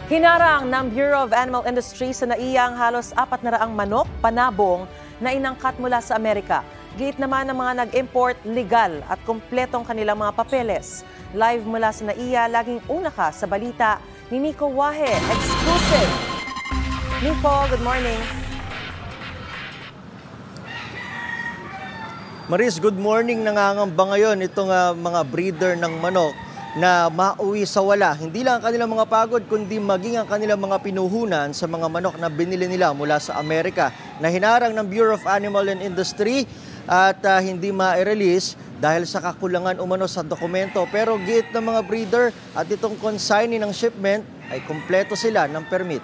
Hinarang ng Bureau of Animal Industry sa naiyang halos 400 manok, panabong na inangkat mula sa Amerika. Gate naman ng mga nag-import legal at kumpletong kanilang mga papeles. Live mula sa naiya, laging una ka sa balita ni Nico Wahe. Exclusive! Nico, good morning. Maris, good morning. Nangangamba ngayon itong mga breeder ng manok na mauwi sa wala. Hindi lang ang kanilang mga pagod, kundi maging ang kanilang mga pinuhunan sa mga manok na binili nila mula sa Amerika na hinarang ng Bureau of Animal and Industry at hindi ma-release dahil sa kakulangan umano sa dokumento. Pero gate ng mga breeder at itong consignee ng shipment ay kumpleto sila ng permit.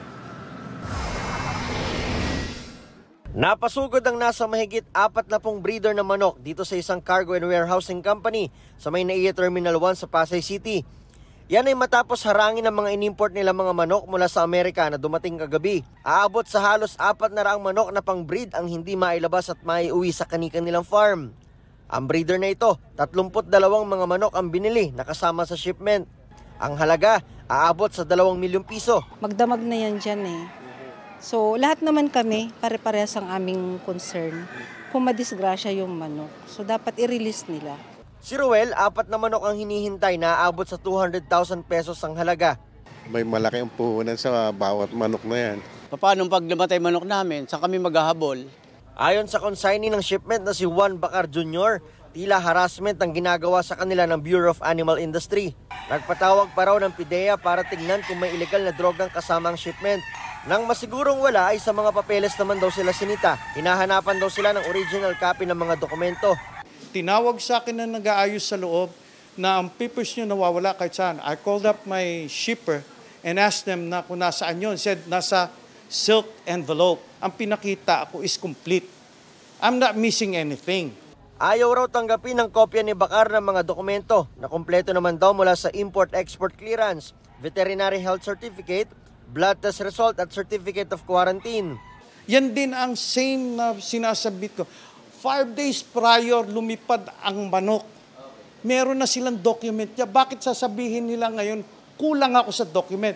Napasugod ang nasa mahigit 40 breeder na manok dito sa isang cargo and warehousing company sa may NAIA Terminal 1 sa Pasay City. Yan ay matapos harangin ng mga inimport nila mga manok mula sa Amerika na dumating kagabi. Aabot sa halos 400 manok na pang-breed ang hindi mailabas at maiuwi sa kani-kanilang farm. Ang breeder na ito, 32 mga manok ang binili na kasama sa shipment. Ang halaga, aabot sa 2 milyong piso. Magdamag na yan dyan eh. So, lahat naman kami, pare-parehas ang aming concern kung madisgrasya yung manok. So, dapat i-release nila. Si Ruel, 4 na manok ang hinihintay na aabot sa 200,000 pesos ang halaga. May malaki ang puhunan sa bawat manok na yan. Paano pag namatay manok namin, saan kami maghahabol? Ayon sa consignee ng shipment na si Juan Bacar Jr., tila harassment ang ginagawa sa kanila ng Bureau of Animal Industry. Nagpatawag pa raw ng PIDEA para tingnan kung may illegal na drogang kasama ang shipment. Nang masigurong wala ay sa mga papeles naman daw sila sinita. Hinahanapan daw sila ng original copy ng mga dokumento. Tinawag sa akin na nag-aayos sa loob na ang papers nyo nawawala kahit saan. I called up my shipper and asked them na kung nasaan yun. Said nasa silk envelope. Ang pinakita ako is complete. I'm not missing anything. Ayaw raw tanggapin ng kopya ni Bacar ng mga dokumento na kumpleto naman daw mula sa Import-Export Clearance, Veterinary Health Certificate, Blood Test Result at Certificate of Quarantine. Yan din ang same na sinasabit ko. 5 days prior lumipad ang manok. Meron na silang document niya. Bakit sasabihin nila ngayon, kulang ako sa document?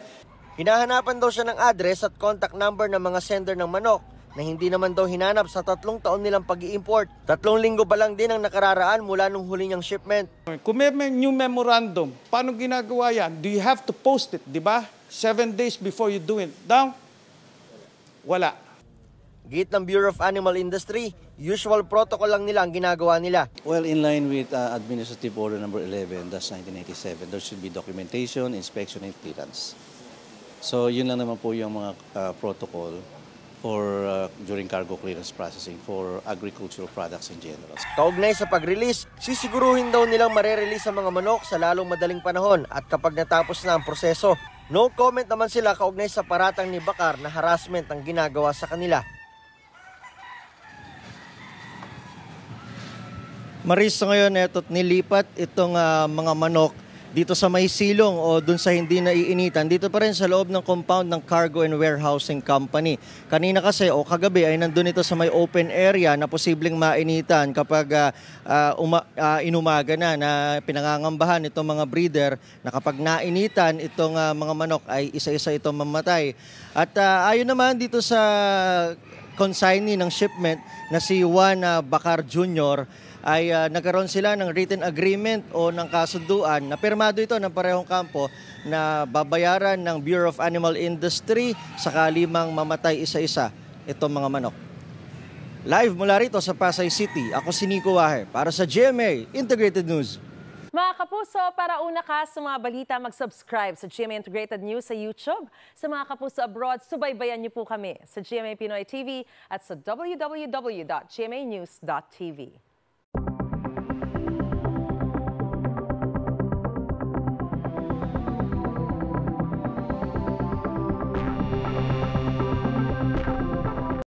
Hinahanapan daw siya ng address at contact number ng mga sender ng manok na hindi naman daw hinanap sa 3 taon nilang pag-i-import. 3 linggo pa lang din ang nakararaan mula nung huli niyang shipment. Kung may new memorandum, paano ginagawa yan? Do you have to post it, di ba? 7 days before you do it. Down? Wala. Gate ng Bureau of Animal Industry, usual protocol lang nila ang ginagawa nila. Well, in line with Administrative Order number 11, that's 1987, there should be documentation, inspection, and clearance. So yun lang naman po yung mga protocol for during cargo clearance processing for agricultural products in general. Kaugnay sa pag-release, sisiguruhin daw nilang marerelease ang mga manok sa lalong madaling panahon at kapag natapos na ang proseso. No comment naman sila kaugnay sa paratang ni Bacar na harassment ang ginagawa sa kanila. Maris, ngayon eto't nilipat itong mga manok dito sa may silong o dun sa hindi naiinitan, dito pa rin sa loob ng compound ng Cargo and Warehousing Company. Kanina kasi o kagabi ay nandun ito sa may open area na posibleng mainitan kapag inumaga na pinangangambahan itong mga breeder na kapag nainitan itong mga manok ay isa-isa itong mamatay. At ayon naman dito sa consignee ng shipment na si Juan Bacar Jr., ay nagkaroon sila ng written agreement o ng kasunduan na pirmado ito ng parehong kampo na babayaran ng Bureau of Animal Industry sakali mang mamatay isa-isa itong mga manok. Live mula rito sa Pasay City, ako si Nico Wahe para sa GMA Integrated News. Mga kapuso, para una ka sa mga balita, mag-subscribe sa GMA Integrated News sa YouTube. Sa mga kapuso abroad, subaybayan niyo po kami sa GMA Pinoy TV at sa www.gmanews.tv.